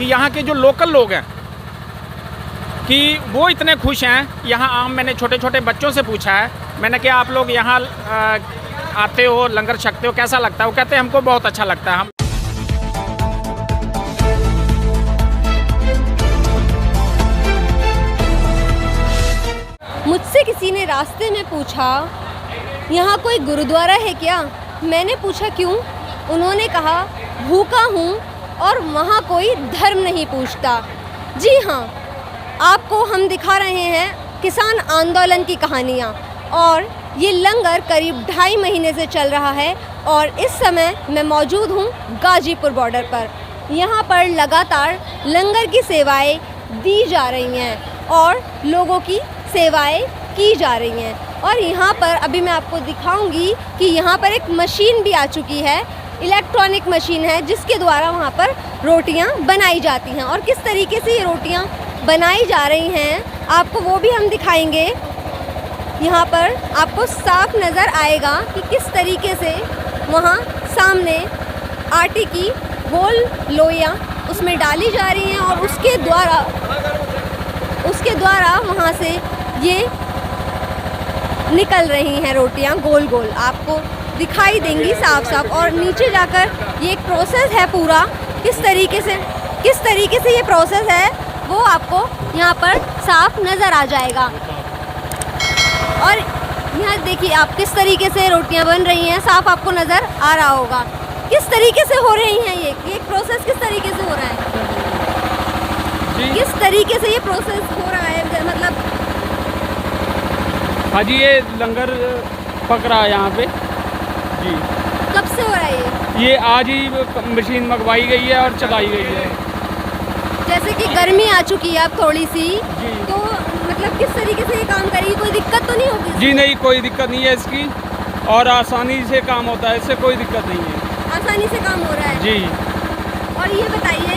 कि यहाँ के जो लोकल लोग हैं कि वो इतने खुश हैं। यहाँ मैंने छोटे छोटे बच्चों से पूछा है, मैंने कहा आप लोग यहाँ आते हो, लंगर छकते हो, कैसा लगता है? वो कहते हैं हमको बहुत अच्छा लगता है। हम मुझसे किसी ने रास्ते में पूछा यहाँ कोई गुरुद्वारा है क्या? मैंने पूछा क्यों? उन्होंने कहा भूखा हूँ और वहाँ कोई धर्म नहीं पूछता। जी हाँ, आपको हम दिखा रहे हैं किसान आंदोलन की कहानियाँ। और ये लंगर करीब 2.5 महीने से चल रहा है और इस समय मैं मौजूद हूँ गाजीपुर बॉर्डर पर। यहाँ पर लगातार लंगर की सेवाएं दी जा रही हैं और लोगों की सेवाएं की जा रही हैं। और यहाँ पर अभी मैं आपको दिखाऊंगी कि यहाँ पर एक मशीन भी आ चुकी है, इलेक्ट्रॉनिक मशीन है, जिसके द्वारा वहाँ पर रोटियाँ बनाई जाती हैं। और किस तरीके से ये रोटियाँ बनाई जा रही हैं आपको वो भी हम दिखाएंगे। यहाँ पर आपको साफ नज़र आएगा कि किस तरीके से वहाँ सामने आटे की गोल लोइयाँ उसमें डाली जा रही हैं और उसके द्वारा वहाँ से ये निकल रही हैं रोटियाँ गोल गोल, आपको दिखाई देंगी साफ साफ। और नीचे जाकर ये एक प्रोसेस है पूरा, किस तरीके से ये प्रोसेस है वो आपको यहाँ पर साफ नज़र आ जाएगा। और यहाँ देखिए आप किस तरीके से रोटियाँ बन रही हैं, साफ आपको नज़र आ रहा होगा किस तरीके से हो रही हैं। ये प्रोसेस किस तरीके से हो रहा है, किस तरीके से ये प्रोसेस हो रहा है, मतलब हाँ जी, ये लंगर पक रहा है यहाँ पे जी। कब से हो रहा है ये आज ही मशीन मंगवाई गई है और चलाई गई है। जैसे कि गर्मी आ चुकी है अब थोड़ी सी, तो मतलब किस तरीके से ये काम करेगी, कोई दिक्कत तो नहीं होगी? जी नहीं, कोई दिक्कत नहीं है इसकी और आसानी से काम होता है, इससे कोई दिक्कत नहीं है। आसानी से काम हो रहा है जी। और ये बताइए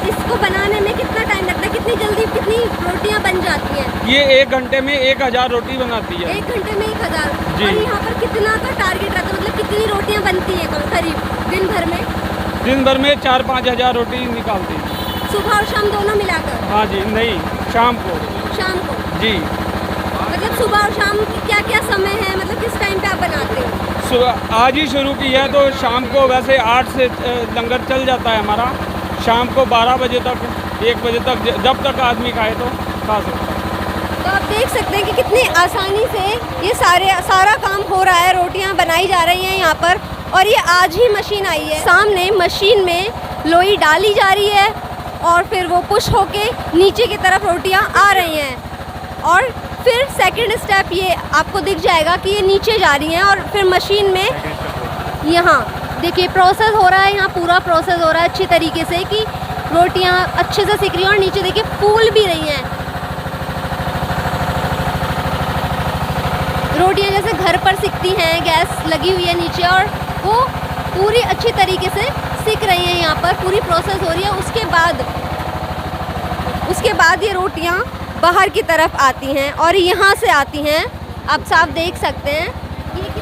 इसको बनाने में कितना टाइम लगता है, कितनी जल्दी कितनी रोटियां बन जाती हैं? ये 1 घंटे में 1000 रोटी बनाती है। 1 घंटे में 1000? जी। और यहाँ पर कितना का टारगेट रहता है, मतलब कितनी रोटियां बनती हैं करीब दिन भर में? दिन भर में 4-5 हज़ार रोटी निकालती है। सुबह और शाम दोनों मिलाकर? हाँ जी, नहीं शाम को जी। मतलब सुबह और शाम की क्या क्या समय है, मतलब किस टाइम पे आप बनाते हो? आज ही शुरू की है तो शाम को वैसे 8 से लंगर चल जाता है हमारा, शाम को 12 बजे तक 1 बजे तक, जब तक आदमी खाए तो खा सकता है। तो आप देख सकते हैं कि कितनी आसानी से ये सारा काम हो रहा है, रोटियां बनाई जा रही हैं यहाँ पर। और ये आज ही मशीन आई है, सामने मशीन में लोई डाली जा रही है और फिर वो पुश होके नीचे की तरफ रोटियां आ रही हैं। और फिर सेकंड स्टेप ये आपको दिख जाएगा कि ये नीचे जा रही हैं और फिर मशीन में यहाँ देखिए प्रोसेस हो रहा है, यहाँ पूरा प्रोसेस हो रहा है अच्छी तरीके से कि रोटियाँ अच्छे से सिक रही हैं और नीचे देखिए फूल भी रही हैं। रोटियाँ जैसे घर पर सिकती हैं, गैस लगी हुई है नीचे और वो पूरी अच्छी तरीके से सिक रही हैं। यहाँ पर पूरी प्रोसेस हो रही है। उसके बाद ये रोटियाँ बाहर की तरफ आती हैं और यहाँ से आती हैं, आप साफ देख सकते हैं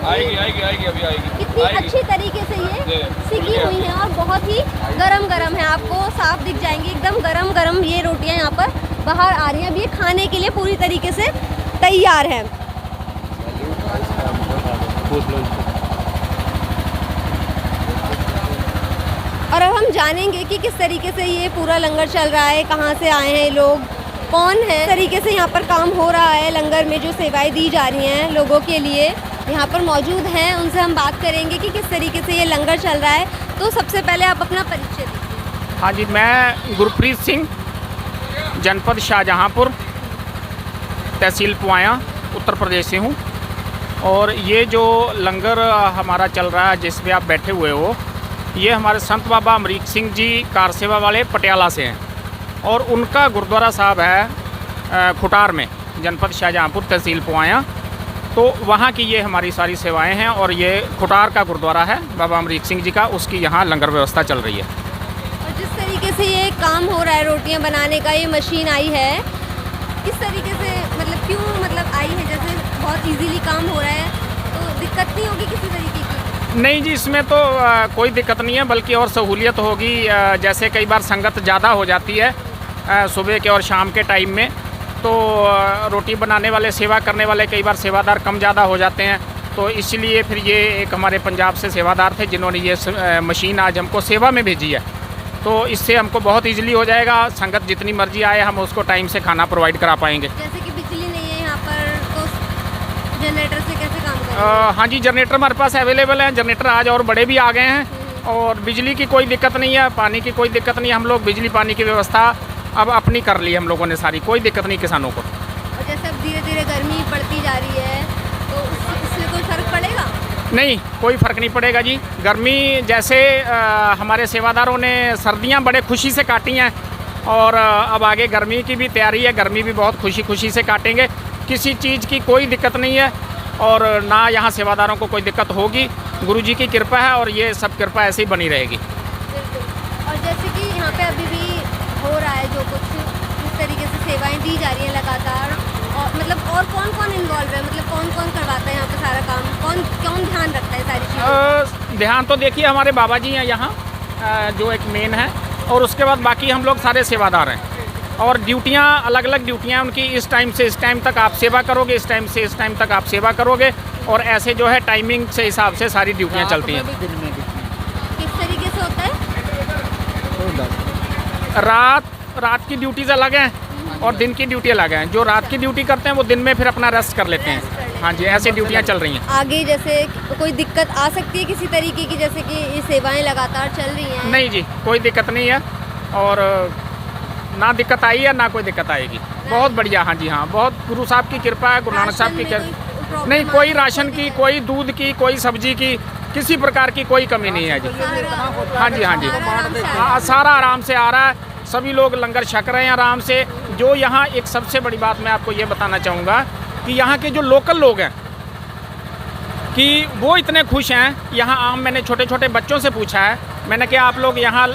आएगी अभी आएगी। कितनी अच्छी तरीके से ये सिकी हुई हैं और बहुत ही गरम है, आपको साफ दिख जाएंगी एकदम गरम ये रोटियां यहाँ पर बाहर आ रही हैं। अब ये खाने के लिए पूरी तरीके से तैयार है। और अब हम जानेंगे कि किस तरीके से ये पूरा लंगर चल रहा है, कहाँ से आए हैं लोग, कौन है, तरीके से यहाँ पर काम हो रहा है। लंगर में जो सेवाएं दी जा रही हैं लोगों के लिए यहाँ पर मौजूद हैं, उनसे हम बात करेंगे कि किस तरीके से ये लंगर चल रहा है। तो सबसे पहले आप अपना परिचय दीजिए। हाँ जी, मैं गुरप्रीत सिंह, जनपद शाहजहाँपुर, तहसील पुआया, उत्तर प्रदेश से हूँ। और ये जो लंगर हमारा चल रहा है जिसमें आप बैठे हुए हो, ये हमारे संत बाबा अमरीक सिंह जी कार सेवा वाले पटियाला से हैं और उनका गुरुद्वारा साहब है खुटार में, जनपद शाहजहाँपुर, तहसील पुआया। तो वहाँ की ये हमारी सारी सेवाएं हैं और ये खुटार का गुरुद्वारा है बाबा अमरीक सिंह जी का, उसकी यहाँ लंगर व्यवस्था चल रही है। और जिस तरीके से ये काम हो रहा है रोटियां बनाने का, ये मशीन आई है, किस तरीके से मतलब क्यों मतलब आई है? जैसे बहुत इजीली काम हो रहा है तो दिक्कत नहीं होगी किसी तरीके की? नहीं जी, इसमें तो कोई दिक्कत नहीं है, बल्कि और सहूलियत होगी। जैसे कई बार संगत ज़्यादा हो जाती है सुबह के और शाम के टाइम में, तो रोटी बनाने वाले, सेवा करने वाले कई बार सेवादार कम ज़्यादा हो जाते हैं। तो इसलिए फिर ये एक हमारे पंजाब से सेवादार थे जिन्होंने ये मशीन आज हमको सेवा में भेजी है। तो इससे हमको बहुत ईजिली हो जाएगा, संगत जितनी मर्जी आए हम उसको टाइम से खाना प्रोवाइड करा पाएंगे। जैसे कि बिजली नहीं है यहाँ पर, तो जनरेटर से कैसे काम करेंगे? हाँ जी, जनरेटर हमारे पास अवेलेबल हैं। जनरेटर आज और बड़े भी आ गए हैं, और बिजली की कोई दिक्कत नहीं है, पानी की कोई दिक्कत नहीं है। हम लोग बिजली पानी की व्यवस्था अब अपनी कर ली हम लोगों ने सारी, कोई दिक्कत नहीं किसानों को। और जैसे अब धीरे धीरे गर्मी बढ़ती जा रही है, तो उससे कोई फर्क पड़ेगा? नहीं, कोई फ़र्क नहीं पड़ेगा जी। गर्मी जैसे हमारे सेवादारों ने सर्दियां बड़े खुशी से काटी हैं, और अब आगे गर्मी की भी तैयारी है, गर्मी भी बहुत खुशी खुशी से काटेंगे। किसी चीज़ की कोई दिक्कत नहीं है, और ना यहाँ सेवादारों को कोई दिक्कत होगी। गुरुजी की कृपा है, और ये सब कृपा ऐसे ही बनी रहेगी। बिल्कुल। और जैसे कि यहाँ पे अभी भी हो रहा है जो कुछ, इस तरीके से सेवाएं दी जा रही हैं लगातार, और मतलब और कौन कौन इन्वॉल्व है, मतलब कौन कौन करवाता है यहाँ पे सारा काम, कौन ध्यान रखता है सारी चीज़ें? ध्यान तो देखिए हमारे बाबा जी हैं यहाँ, जो एक मेन है, और उसके बाद बाकी हम लोग सारे सेवादार हैं। और ड्यूटियाँ अलग अलग ड्यूटियाँ उनकी, इस टाइम से इस टाइम तक आप सेवा करोगे, इस टाइम से इस टाइम तक आप सेवा करोगे, और ऐसे जो है टाइमिंग से हिसाब से सारी ड्यूटियाँ चलती हैं। किस तरीके से होता है? रात की ड्यूटीज़ अलग हैं और दिन की ड्यूटी अलग हैं। जो रात की ड्यूटी करते हैं वो दिन में फिर अपना रेस्ट कर लेते हैं। हाँ जी, ऐसी ड्यूटियाँ चल रही हैं। आगे जैसे कोई दिक्कत आ सकती है किसी तरीके की, जैसे कि ये सेवाएं लगातार चल रही हैं? नहीं जी, कोई दिक्कत नहीं है, और ना दिक्कत आई है ना कोई दिक्कत आएगी। बहुत बढ़िया। हाँ जी, हाँ, बहुत गुरु साहब की कृपा है, गुरु नानक साहब की कृपा। नहीं, कोई राशन की, कोई दूध की, कोई सब्जी की, किसी प्रकार की कोई कमी नहीं है जी। हाँ जी, हाँ जी, हाँ, सारा आराम से आ रहा है। सभी लोग लंगर छक रहे हैं आराम से। जो यहाँ एक सबसे बड़ी बात मैं आपको ये बताना चाहूँगा कि यहाँ के जो लोकल लोग हैं कि वो इतने खुश हैं। यहाँ आम मैंने छोटे छोटे बच्चों से पूछा है, मैंने कहा आप लोग यहाँ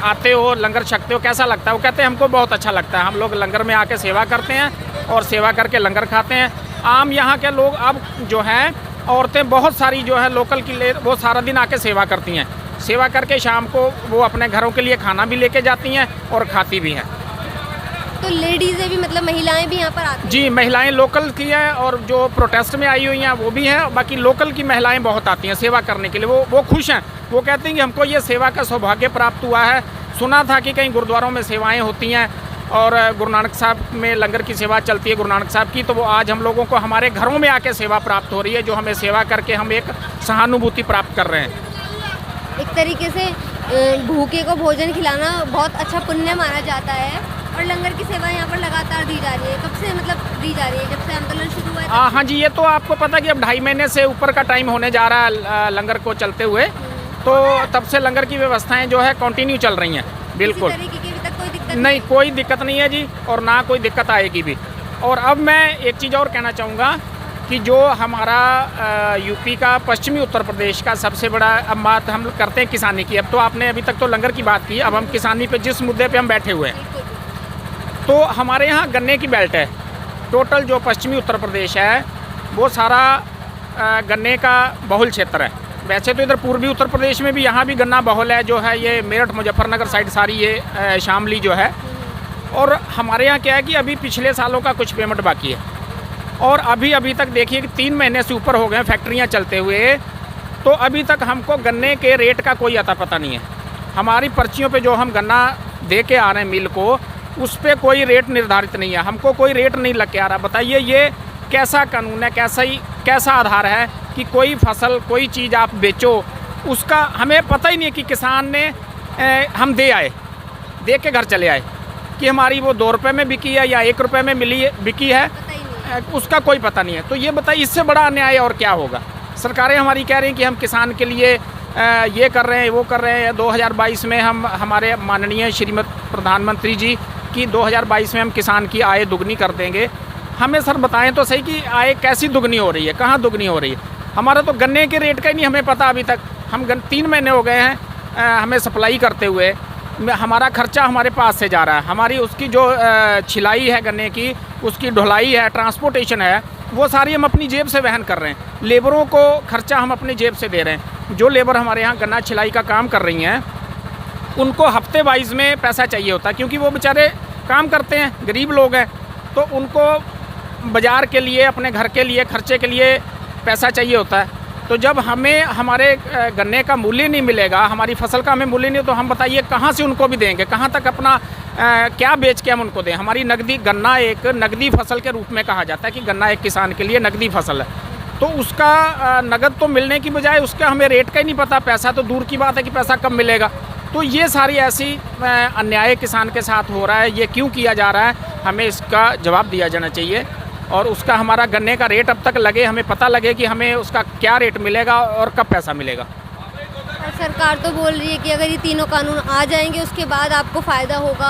आते हो, लंगर छकते हो, कैसा लगता है? वो कहते हैं हमको बहुत अच्छा लगता है, हम लोग लंगर में आके सेवा करते हैं और सेवा करके लंगर खाते हैं। आम यहाँ के लोग अब जो हैं, औरतें बहुत सारी जो है लोकल की वो सारा दिन आके सेवा करती हैं। सेवा करके शाम को वो अपने घरों के लिए खाना भी लेके जाती हैं और खाती भी हैं। तो लेडीज़ें भी, मतलब महिलाएं भी यहाँ पर आती हैं? जी, महिलाएं लोकल की हैं, और जो प्रोटेस्ट में आई हुई हैं वो भी हैं। बाकी लोकल की महिलाएं बहुत आती हैं सेवा करने के लिए। वो खुश हैं, वो कहती हैं कि हमको ये सेवा का सौभाग्य प्राप्त हुआ है। सुना था कि कहीं गुरुद्वारों में सेवाएं होती हैं, और गुरु नानक साहब में लंगर की सेवा चलती है गुरु नानक साहब की, तो वो आज हम लोगों को हमारे घरों में आके सेवा प्राप्त हो रही है, जो हमें सेवा करके हम एक सहानुभूति प्राप्त कर रहे हैं। एक तरीके से भूखे को भोजन खिलाना बहुत अच्छा पुण्य माना जाता है, और लंगर की सेवा यहाँ पर लगातार दी जा रही है। कब से मतलब दी जा रही है? जब से आंदोलन शुरू हुआ है? हाँ जी, ये तो आपको पता कि अब 2.5 महीने से ऊपर का टाइम होने जा रहा है लंगर को चलते हुए, तो तब से लंगर की व्यवस्थाएं जो है कंटिन्यू चल रही हैं। बिल्कुल नहीं, कोई दिक्कत नहीं है जी, और ना कोई दिक्कत आएगी भी। और अब मैं एक चीज़ और कहना चाहूँगा कि जो हमारा यूपी का, पश्चिमी उत्तर प्रदेश का सबसे बड़ा, अब बात हम लोग करते हैं किसानी की। अब तो आपने अभी तक तो लंगर की बात की, अब हम किसानी पे जिस मुद्दे पे हम बैठे हुए हैं, तो हमारे यहाँ गन्ने की बेल्ट है। टोटल जो पश्चिमी उत्तर प्रदेश है वो सारा गन्ने का बहुल क्षेत्र है। वैसे तो इधर पूर्वी उत्तर प्रदेश में भी, यहाँ भी गन्ना बहुल है, जो है ये मेरठ मुजफ्फरनगर साइड सारी ये शामली जो है। और हमारे यहाँ क्या है कि अभी पिछले सालों का कुछ पेमेंट बाकी है, और अभी तक देखिए कि 3 महीने से ऊपर हो गए फैक्ट्रियाँ चलते हुए, तो अभी तक हमको गन्ने के रेट का कोई अता पता नहीं है। हमारी पर्चियों पे जो हम गन्ना दे के आ रहे हैं मिल को, उस पर कोई रेट निर्धारित नहीं है, हमको कोई रेट नहीं लग के आ रहा। बताइए ये कैसा कानून है, कैसा आधार है कि कोई फसल, कोई चीज़ आप बेचो, उसका हमें पता ही नहीं है कि किसान ने हम दे के घर चले आए कि हमारी वो 2 रुपये में बिकी है या 1 रुपये में बिकी है, उसका कोई पता नहीं है। तो ये बताइए, इससे बड़ा अन्याय और क्या होगा? सरकारें हमारी कह रही हैं कि हम किसान के लिए ये कर रहे हैं, वो कर रहे हैं। 2022 में हम, हमारे माननीय श्रीमद प्रधानमंत्री जी की 2022 में हम किसान की आय दुगनी कर देंगे। हमें सर बताएं तो सही कि आय कैसी दुगनी हो रही है, कहाँ दुगनी हो रही है? हमारा तो गन्ने के रेट का ही नहीं हमें पता अभी तक। हम 3 महीने हो गए हैं हमें सप्लाई करते हुए, हमारा खर्चा हमारे पास से जा रहा है। हमारी उसकी जो छिलाई है गन्ने की, उसकी ढुलाई है, ट्रांसपोर्टेशन है, वो सारी हम अपनी जेब से वहन कर रहे हैं। लेबरों को खर्चा हम अपनी जेब से दे रहे हैं। जो लेबर हमारे यहाँ गन्ना छिलाई का काम कर रही हैं, उनको हफ्ते वाइज में पैसा चाहिए होता है, क्योंकि वो बेचारे काम करते हैं, गरीब लोग हैं, तो उनको बाज़ार के लिए, अपने घर के लिए, खर्चे के लिए पैसा चाहिए होता है। तो जब हमें हमारे गन्ने का मूल्य नहीं मिलेगा, हमारी फसल का हमें मूल्य नहीं, तो हम बताइए कहाँ से उनको भी देंगे, कहाँ तक अपना क्या बेच के हम उनको दें। हमारी नकदी, गन्ना एक नकदी फसल के रूप में कहा जाता है कि गन्ना एक किसान के लिए नकदी फसल है, तो उसका नगद तो मिलने की बजाय उसका हमें रेट का ही नहीं पता, पैसा तो दूर की बात है कि पैसा कब मिलेगा। तो ये सारी ऐसी अन्याय किसान के साथ हो रहा है, ये क्यों किया जा रहा है, हमें इसका जवाब दिया जाना चाहिए। और उसका हमारा गन्ने का रेट अब तक लगे, हमें पता लगे कि हमें उसका क्या रेट मिलेगा और कब पैसा मिलेगा। और सरकार तो बोल रही है कि अगर ये तीनों कानून आ जाएंगे उसके बाद आपको फ़ायदा होगा,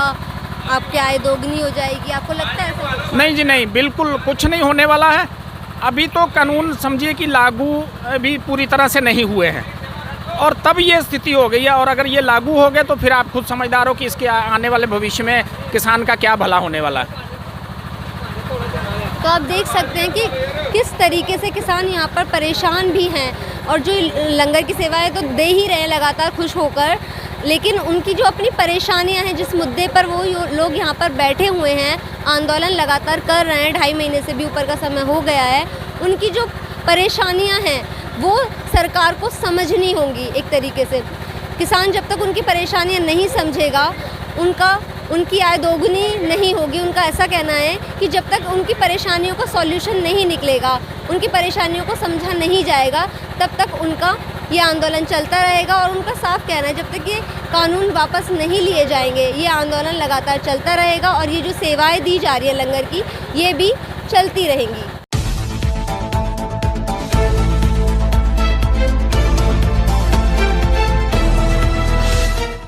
आपकी आय दोगुनी हो जाएगी। आपको लगता है ऐसा कुछ? नहीं जी नहीं, बिल्कुल कुछ नहीं होने वाला है। अभी तो कानून समझिए कि लागू भी पूरी तरह से नहीं हुए हैं, और तब ये स्थिति हो गई है। और अगर ये लागू हो गए तो फिर आप खुद समझदार हो कि इसके आने वाले भविष्य में किसान का क्या भला होने वाला है। तो आप देख सकते हैं कि किस तरीके से किसान यहाँ पर परेशान भी हैं, और जो लंगर की सेवाएं तो दे ही रहे हैं लगातार खुश होकर, लेकिन उनकी जो अपनी परेशानियाँ हैं, जिस मुद्दे पर वो लोग यहाँ पर बैठे हुए हैं, आंदोलन लगातार कर रहे हैं, 2.5 महीने से भी ऊपर का समय हो गया है, उनकी जो परेशानियाँ हैं वो सरकार को समझनी होंगी। एक तरीके से किसान जब तक उनकी परेशानियाँ नहीं समझेगा, उनकी आय दोगुनी नहीं होगी। उनका ऐसा कहना है कि जब तक उनकी परेशानियों का सॉल्यूशन नहीं निकलेगा, उनकी परेशानियों को समझा नहीं जाएगा, तब तक उनका ये आंदोलन चलता रहेगा। और उनका साफ कहना है जब तक ये कानून वापस नहीं लिए जाएंगे, ये आंदोलन लगातार चलता रहेगा, और ये जो सेवाएं दी जा रही है लंगर की, ये भी चलती रहेंगी।